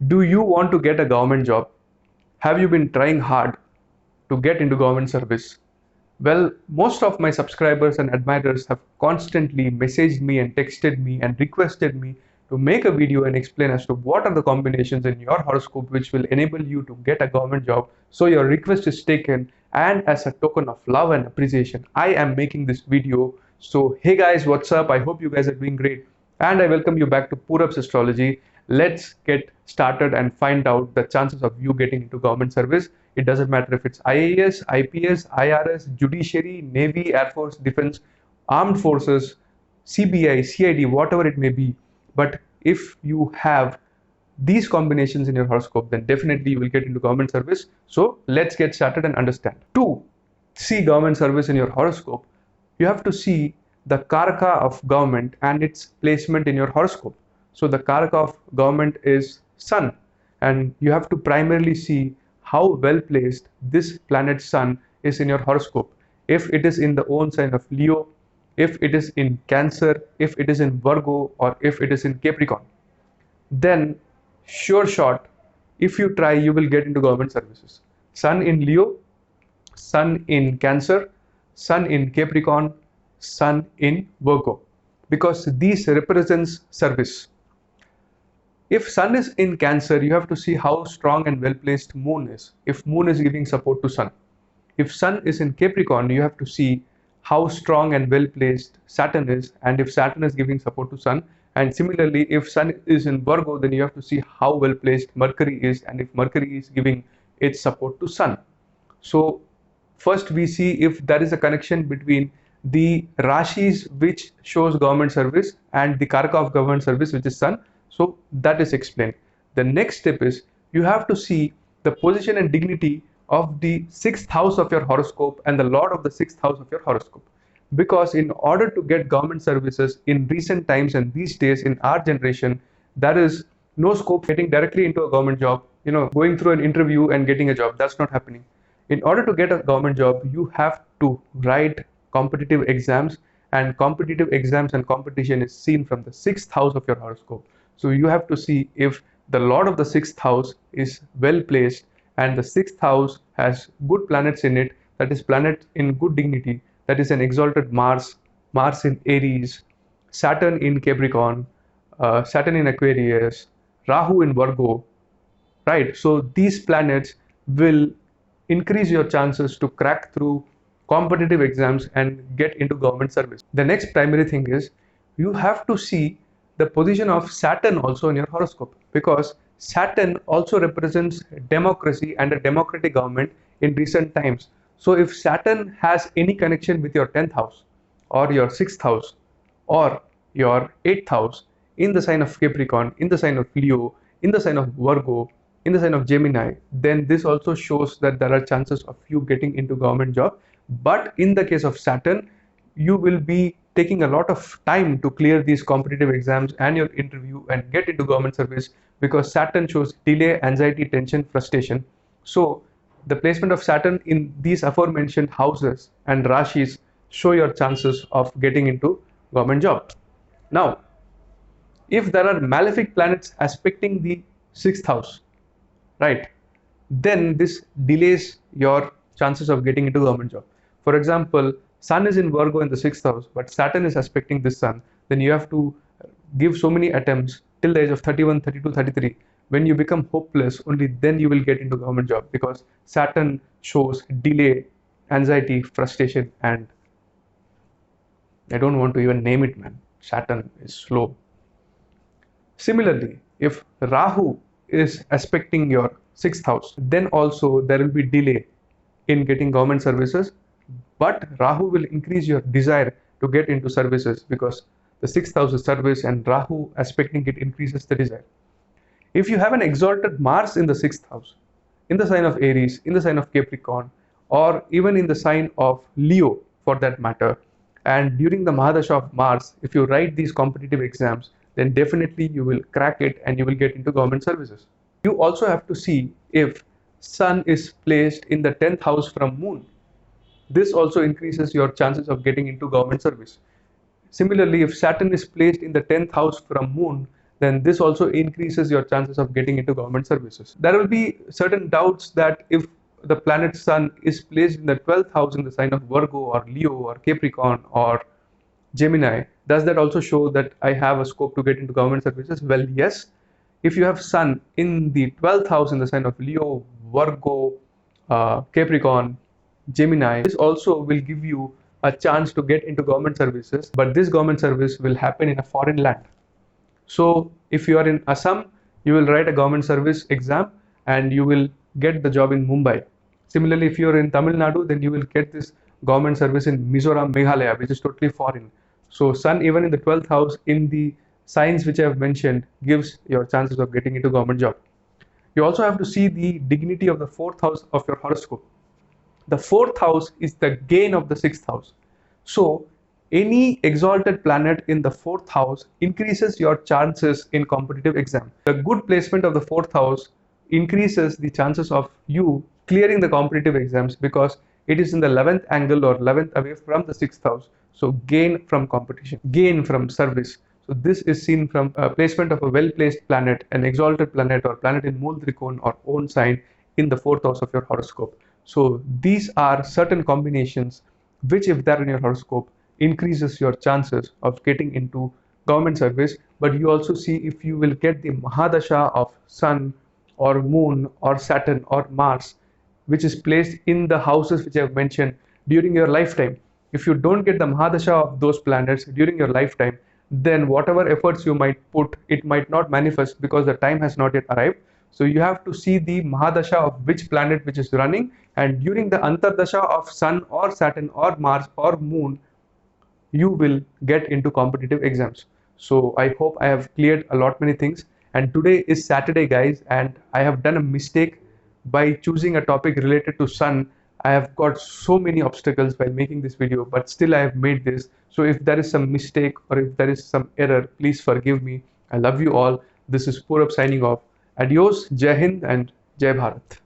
Do you want to get a government job? Have you been trying hard to get into government service? Well, most of my subscribers and admirers have constantly messaged me and texted me and requested me to make a video and explain as to what are the combinations in your horoscope which will enable you to get a government job. So your request is taken, and as a token of love and appreciation, I am making this video. So hey guys, what's up? I hope you guys are doing great, and I welcome you back to Purab's Astrology. Let's get started and find out the chances of you getting into government service. It doesn't matter if it's IAS, IPS, IRS, Judiciary, Navy, Air Force, Defense, Armed Forces, CBI, CID, whatever it may be. But if you have these combinations in your horoscope, then definitely you will get into government service. So let's get started and understand. To see government service in your horoscope, you have to see the Karaka of government and its placement in your horoscope. So the Karaka of government is Sun, and you have to primarily see how well placed this planet Sun is in your horoscope. If it is in the own sign of Leo, if it is in Cancer, if it is in Virgo, or if it is in Capricorn, then sure shot, if you try, you will get into government services. Sun in Leo, Sun in Cancer, Sun in Capricorn, Sun in Virgo, because these represents service. If Sun is in Cancer, you have to see how strong and well placed Moon is, if Moon is giving support to Sun. If Sun is in Capricorn, you have to see how strong and well placed Saturn is, and if Saturn is giving support to Sun. And similarly, if Sun is in Virgo, then you have to see how well placed Mercury is, and if Mercury is giving its support to Sun. So first we see if there is a connection between the Rashis which shows government service and the Karaka of government service, which is Sun. So that is explained. The next step is you have to see the position and dignity of the sixth house of your horoscope and the lord of the sixth house of your horoscope. Because in order to get government services in recent times and these days in our generation, there is no scope getting directly into a government job, going through an interview and getting a job. That's not happening. In order to get a government job, you have to write competitive exams, and competitive exams and competition is seen from the sixth house of your horoscope. So you have to see if the lord of the sixth house is well placed and the sixth house has good planets in it, that is planet in good dignity, that is an exalted Mars, Mars in Aries, Saturn in Capricorn, Saturn in Aquarius, Rahu in Virgo, right? So these planets will increase your chances to crack through competitive exams and get into government service. The next primary thing is you have to see the position of Saturn also in your horoscope, because Saturn also represents democracy and a democratic government in recent times. So if Saturn has any connection with your 10th house or your 6th house or your 8th house in the sign of Capricorn, in the sign of Leo, in the sign of Virgo, in the sign of Gemini, then this also shows that there are chances of you getting into government job. But in the case of Saturn, you will be taking a lot of time to clear these competitive exams and your interview and get into government service, because Saturn shows delay, anxiety, tension, frustration. So the placement of Saturn in these aforementioned houses and Rashis show your chances of getting into government job. Now, if there are malefic planets aspecting the sixth house, right, then this delays your chances of getting into government job. For example, Sun is in Virgo in the sixth house, but Saturn is aspecting this Sun. Then you have to give so many attempts till the age of 31, 32, 33. When you become hopeless, only then you will get into government job, because Saturn shows delay, anxiety, frustration, and I don't want to even name it, man. Saturn is slow. Similarly, if Rahu is aspecting your sixth house, then also there will be delay in getting government services, but Rahu will increase your desire to get into services, because the sixth house is service and Rahu aspecting it increases the desire. If you have an exalted Mars in the sixth house, in the sign of Aries, in the sign of Capricorn, or even in the sign of Leo for that matter, and during the Mahadasha of Mars, if you write these competitive exams, then definitely you will crack it and you will get into government services. You also have to see if Sun is placed in the 10th house from Moon. This also increases your chances of getting into government service. Similarly, if Saturn is placed in the 10th house from Moon, then this also increases your chances of getting into government services. There will be certain doubts that if the planet Sun is placed in the 12th house in the sign of Virgo or Leo or Capricorn or Gemini, does that also show that I have a scope to get into government services? Well, yes. If you have Sun in the 12th house in the sign of Leo, Virgo, Capricorn, Gemini, this also will give you a chance to get into government services, but this government service will happen in a foreign land. So if you are in Assam, you will write a government service exam and you will get the job in Mumbai. Similarly, if you are in Tamil Nadu, then you will get this government service in Mizoram, Meghalaya, which is totally foreign. So Sun, even in the 12th house, in the signs which I have mentioned, gives your chances of getting into government job. You also have to see the dignity of the 4th house of your horoscope. The 4th house is the gain of the 6th house. So any exalted planet in the 4th house increases your chances in competitive exam. The good placement of the 4th house increases the chances of you clearing the competitive exams because it is in the 11th angle or 11th away from the 6th house. So gain from competition, gain from service. So this is seen from a placement of a well-placed planet, an exalted planet or planet in Mool Trikon or own sign in the 4th house of your horoscope. So these are certain combinations which, if they're in your horoscope, increases your chances of getting into government service. But you also see if you will get the Mahadasha of Sun or Moon or Saturn or Mars, which is placed in the houses which I have mentioned during your lifetime. If you don't get the Mahadasha of those planets during your lifetime, then whatever efforts you might put, it might not manifest because the time has not yet arrived. So you have to see the Mahadasha of which planet which is running, and during the Antardasha of Sun or Saturn or Mars or Moon, you will get into competitive exams. So I hope I have cleared a lot many things. And today is Saturday, guys, and I have done a mistake by choosing a topic related to Sun. I have got so many obstacles while making this video, but still I have made this. So if there is some mistake or if there is some error, please forgive me. I love you all. This is Purab signing off. Adios, Jai Hind and Jai Bharat.